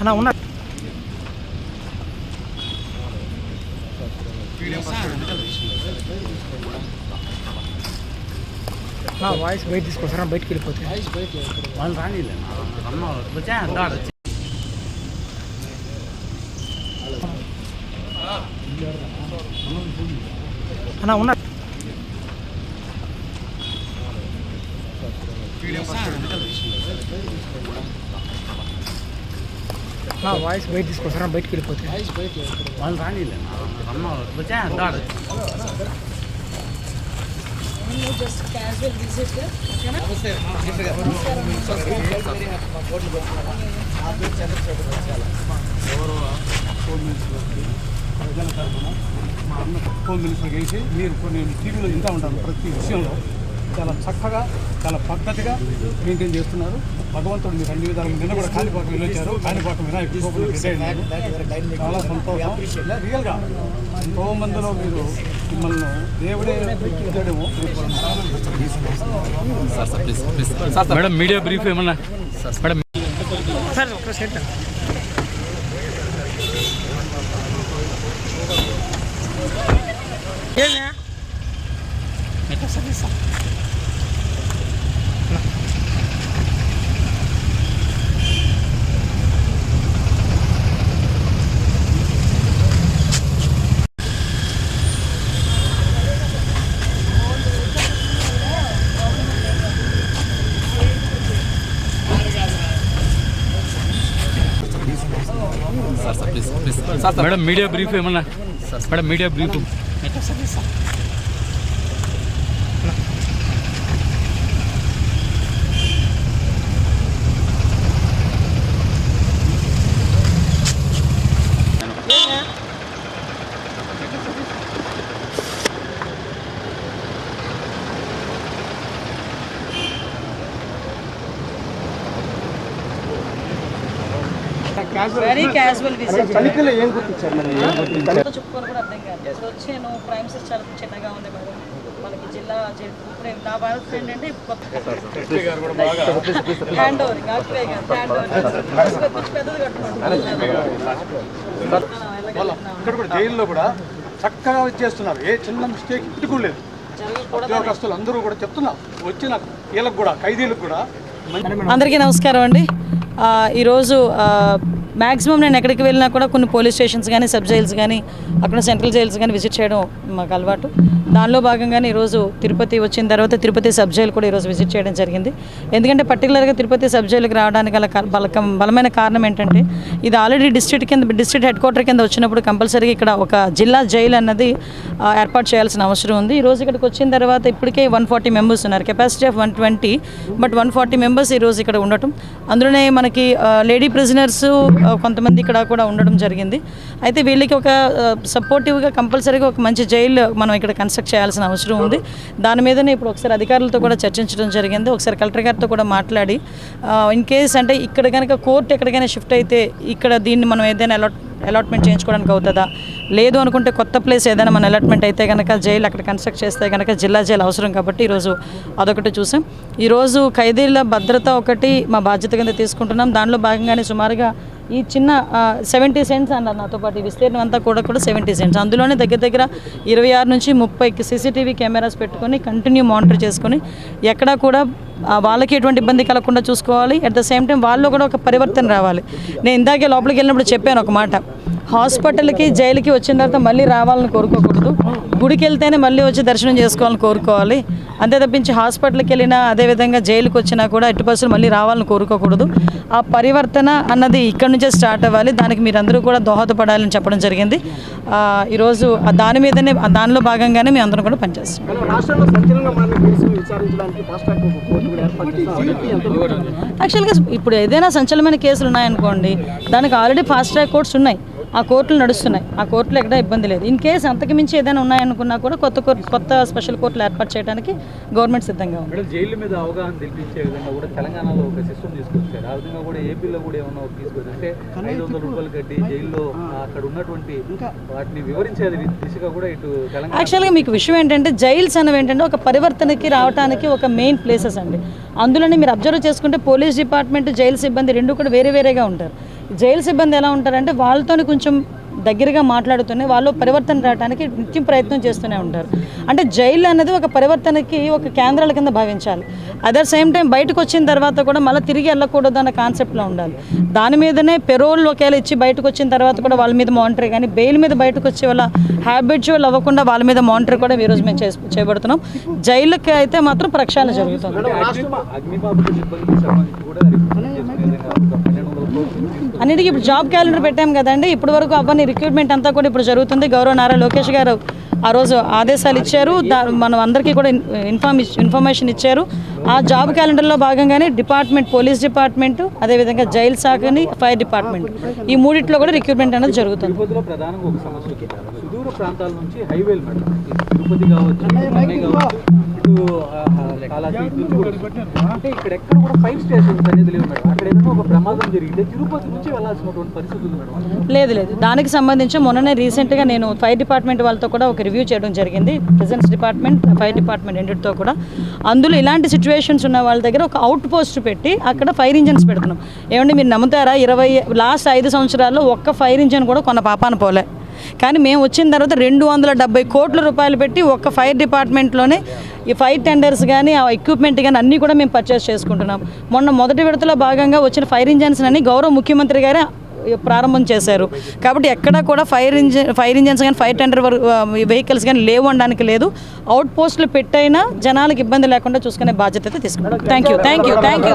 అన్న ఉన్నా వాయిస్ బయట తీసుకొస్తారా బయటకు వెళ్ళిపోతే వాళ్ళు రానిలే అన్న ఉన్నా వాయిస్ బయట తీసుకొస్తారా బయటకు వెళ్ళిపోతే వాళ్ళు రానిలే just casual visit home minister గెలిచి మీరు కొన్ని టీవీలో వింటూ ఉంటారు. ప్రతి విషయంలో చాలా చక్కగా చాలా పద్ధతిగా మెయింటైన్ చేస్తున్నారు. భగవంతుడు మీరు అన్ని విధాలు నిన్న కూడా కాణిపాకం వెళ్ళొచ్చారు. కాణిపాకం చాలా సంతోషం. రియల్గా ఎంతో మందిలో మీరు మిమ్మల్ని దేవుడే ఇచ్చాడేమో. మేడం మీడియా బ్రీఫ్ ఏమన్నా మేడం సార్ ఒక సెట్ మేడం మీడియా బ్రీఫ్ ఏమన్నా madam media brief very casual visit ఏం గుర్తించారు చెప్పుకొని కూడా అర్థం కాదు. ఇప్పుడు వచ్చాను ప్రైమ్ సిస్ చాలా చిన్నగా ఉంది మేడం మనకి జిల్లా ఇప్పుడు నా భారత్ ఫ్రెండ్ అంటే హ్యాండ్ ఓవరింగ్ ఆక్వే గారు హ్యాండ్ ఓవరింగ్ పెద్దది ఇక్కడ కూడా జైల్లో కూడా చక్కగా చేస్తున్నారు. ఏ చిన్న మిస్టేక్ ఇట్టుకోలేదు. ఉద్యోగస్తులు అందరూ కూడా చెప్తున్నారు. వచ్చిన వీళ్ళకి కూడా ఖైదీలకు కూడా. అందరికీ నమస్కారం అండి. ఈరోజు మ్యాక్సిమం నేను ఎక్కడికి వెళ్ళినా కూడా కొన్ని పోలీస్ స్టేషన్స్ కానీ సబ్ జైల్స్ కానీ అక్కడ సెంట్రల్ జైల్స్ కానీ విజిట్ చేయడం మాకు అలవాటు. దానిలో భాగంగానే ఈరోజు తిరుపతి వచ్చిన తర్వాత తిరుపతి సబ్ జైలు కూడా ఈరోజు విజిట్ చేయడం జరిగింది. ఎందుకంటే పర్టికులర్గా తిరుపతి సబ్ జైలుకి రావడానికి గల బలమైన కారణం ఏంటంటే ఇది ఆల్రెడీ డిస్ట్రిక్ట్ హెడ్ క్వార్టర్ కింద వచ్చినప్పుడు కంపల్సరీగా ఇక్కడ ఒక జిల్లా జైలు అన్నది ఏర్పాటు చేయాల్సిన అవసరం ఉంది. ఈరోజు ఇక్కడికి వచ్చిన తర్వాత ఇప్పటికే 140 మెంబర్స్ ఉన్నారు. కెపాసిటీ ఆఫ్ 120, బట్ 140 మెంబర్స్ ఈరోజు ఇక్కడ ఉండటం. అందులోనే మనకి లేడీ ప్రిజనర్స్ కొంతమంది ఇక్కడ కూడా ఉండడం జరిగింది. అయితే వీళ్ళకి ఒక సపోర్టివ్గా కంపల్సరీగా ఒక మంచి జైలు మనం ఇక్కడ కన్స్ట్రక్ట్ చేయాల్సిన అవసరం ఉంది. దాని మీదనే ఇప్పుడు ఒకసారి అధికారులతో కూడా చర్చించడం జరిగింది. ఒకసారి కలెక్టర్ గారితో కూడా మాట్లాడి ఇన్ కేస్ అంటే ఇక్కడ కనుక కోర్టు ఎక్కడికైనా షిఫ్ట్ అయితే ఇక్కడ దీన్ని మనం ఏదైనా అలాట్మెంట్ చేయించుకోవడానికి అవుతుందా, లేదు అనుకుంటే కొత్త ప్లేస్ ఏదైనా మన అలాట్మెంట్ అయితే కనుక జైలు అక్కడ కన్స్ట్రక్ట్ చేస్తే కనుక జిల్లా జైలు అవసరం కాబట్టి ఈరోజు అదొకటి చూసాం. ఈరోజు ఖైదీల భద్రత ఒకటి మా బాధ్యత కింద తీసుకుంటున్నాం. దానిలో భాగంగానే సుమారుగా ఈ చిన్న 70 సెంట్స్ అన్నారు నాతో పాటు ఈ విస్తీర్ణం అంతా కూడా 70 సెంట్స్. అందులోనే దగ్గర 26 నుంచి 30 సీసీటీవీ కెమెరాస్ పెట్టుకొని కంటిన్యూ మానిటర్ చేసుకొని ఎక్కడా కూడా వాళ్ళకి ఎటువంటి ఇబ్బంది కలగకుండా చూసుకోవాలి. అట్ ద సేమ్ టైం వాళ్ళు కూడా ఒక పరివర్తన రావాలి. నేను ఇందాకే లోపలికి వెళ్ళినప్పుడు చెప్పాను ఒక మాట, హాస్పిటల్కి జైలుకి వచ్చిన తర్వాత మళ్ళీ రావాలని కోరుకోకూడదు. గుడికి వెళ్తేనే మళ్ళీ వచ్చి దర్శనం చేసుకోవాలని కోరుకోవాలి. అంతే తప్పించి హాస్పిటల్కి వెళ్ళినా అదేవిధంగా జైలుకి వచ్చినా కూడా ఎట్టి పరిస్థితులు మళ్ళీ రావాలని కోరుకోకూడదు. ఆ పరివర్తన అన్నది ఇక్కడ నుంచే స్టార్ట్ అవ్వాలి. దానికి మీరందరూ కూడా దోహదపడాలని చెప్పడం జరిగింది. ఈరోజు దాని మీదనే దానిలో భాగంగానే మేము అందరం కూడా పనిచేస్తాం. యాక్చువల్గా ఇప్పుడు ఏదైనా సంచలనమైన కేసులు ఉన్నాయనుకోండి, దానికి ఆల్రెడీ ఫాస్ట్ ట్రాక్ కోర్ట్స్ ఉన్నాయి. ఆ కోర్టులు నడుస్తున్నాయి. ఆ కోర్టులో ఎక్కడ ఇబ్బంది లేదు. ఇన్ కేసు అంతకు మించి ఏదైనా ఉన్నాయనుకున్నా కూడా కొత్త స్పెషల్ కోర్టులు ఏర్పాటు చేయడానికి గవర్నమెంట్ సిద్ధంగా ఉంది. జైలు మీద అవగాహన తెలిపించే విధంగా కూడా తెలంగాణలో ఒక సిస్టమ్ తీసుకొచ్చారు. ఆ విధంగా కూడా ఏపీలో కూడా ఏమన్నా తీసుకొచ్చారు అంటే 500 రూపాయలు కట్టి జైల్లో అక్కడ ఉన్నటువంటి వాటిని వివరించే దిశగా కూడా ఇటు తెలంగాణ. యాక్చువల్గా మీకు విషయం ఏంటంటే జైల్స్ అనేవి ఏంటంటే ఒక పరివర్తనకి రావడానికి ఒక మెయిన్ ప్లేసెస్ అండి. అందులోనే మీరు అబ్జర్వ్ చేసుకుంటే పోలీస్ డిపార్ట్మెంట్ జైలు సిబ్బంది రెండు కూడా వేరేగా ఉంటారు. జైలు సిబ్బంది ఎలా ఉంటారంటే వాళ్ళతోని కొంచెం దగ్గరగా మాట్లాడుతూనే వాళ్ళు పరివర్తన రావడానికి నిత్యం ప్రయత్నం చేస్తూనే ఉంటారు. అంటే జైలు అనేది ఒక పరివర్తనకి ఒక కేంద్రాల కింద భావించాలి. అదే సేమ్ టైం బయటకు వచ్చిన తర్వాత కూడా మళ్ళీ తిరిగి వెళ్ళకూడదు అన్న కాన్సెప్ట్లో ఉండాలి. దాని మీదనే పెరోల్ ఒకవేళ ఇచ్చి బయటకు వచ్చిన తర్వాత కూడా వాళ్ళ మీద మానిటరీ, కానీ బెయిల్ మీద బయటకు వచ్చే వాళ్ళ హ్యాబిచువల్ అవ్వకుండా వాళ్ళ మీద మానిటరీ కూడా ఈరోజు మేము చేపడుతున్నాం. జైలుకి అయితే మాత్రం ప్రక్షాళన జరుగుతుంది. అగ్నిమాపక సిబ్బందికి సంబంధించి కూడా అన్నిటికీ ఇప్పుడు జాబ్ క్యాలెండర్ పెట్టాం కదండి. ఇప్పటి వరకు అవన్నీ రిక్రూట్మెంట్ అంతా కూడా ఇప్పుడు జరుగుతుంది. గౌరవ నారా లోకేష్ గారు ఆ రోజు ఆదేశాలు ఇచ్చారు. మనం అందరికీ కూడా ఇన్ఫర్మేషన్ ఇచ్చారు. ఆ జాబ్ క్యాలెండర్లో భాగంగానే డిపార్ట్మెంట్, పోలీస్ డిపార్ట్మెంట్, అదేవిధంగా జైలు శాఖని, ఫైర్ డిపార్ట్మెంట్, ఈ మూడిట్లో కూడా రిక్రూట్మెంట్ అనేది జరుగుతుంది. తిరుపతిలో ప్రధానంగా ఒక సమస్య సుదూర ప్రాంతాల నుంచి హైవేలు మేడం, తిరుపతి కావచ్చు, చెన్నై కావచ్చు, ఇటు అంటే ఇక్కడ ఎక్కడ కూడా 5 స్టేషన్స్ అనేది లేవు మేడం. అక్కడ ఏదైనా ఒక ప్రమాదం జరిగితే తిరుపతి నుంచి వెళ్ళాల్సినటువంటి పరిస్థితులు మేడం. లేదు దానికి సంబంధించి మొన్ననే రీసెంట్గా నేను ఫైర్ డిపార్ట్మెంట్ వాళ్ళతో కూడా ఒక రివ్యూ చేయడం జరిగింది. ప్రెజెన్స్ డిపార్ట్మెంట్, ఫైర్ డిపార్ట్మెంట్ రెండింటితో కూడా. అందులో ఇలాంటి సిచ్యువేషన్స్ ఉన్న వాళ్ళ దగ్గర ఒక అవుట్ పోస్ట్ పెట్టి అక్కడ ఫైర్ ఇంజన్స్ పెడుతున్నాం. ఏమంటే మీరు నమ్ముతారా, లాస్ట్ 5 సంవత్సరాల్లో ఒక్క ఫైర్ ఇంజన్ కూడా కొన్న పాపాన పోలే. కానీ మేము వచ్చిన తర్వాత 270 కోట్ల రూపాయలు పెట్టి ఒక్క ఫైర్ డిపార్ట్మెంట్లోనే ఈ ఫైర్ టెండర్స్ కానీ, ఆ ఎక్విప్మెంట్ కానీ అన్నీ కూడా మేము పర్చేస్ చేసుకుంటున్నాం. మొన్న మొదటి విడతలో భాగంగా వచ్చిన ఫైర్ ఇంజన్స్ అని గౌరవ ముఖ్యమంత్రి గారే ప్రారంభం చేశారు. కాబట్టి ఎక్కడా కూడా ఫైర్ ఇంజన్స్ కానీ, ఫైర్ టెండర్ వెహికల్స్ కానీ లేవు అనడానికి లేదు. అవుట్ పోస్టులు పెట్టైనా జనాలకు ఇబ్బంది లేకుండా చూసుకునే బాధ్యత అయితే తీసుకుంటాం. Thank you.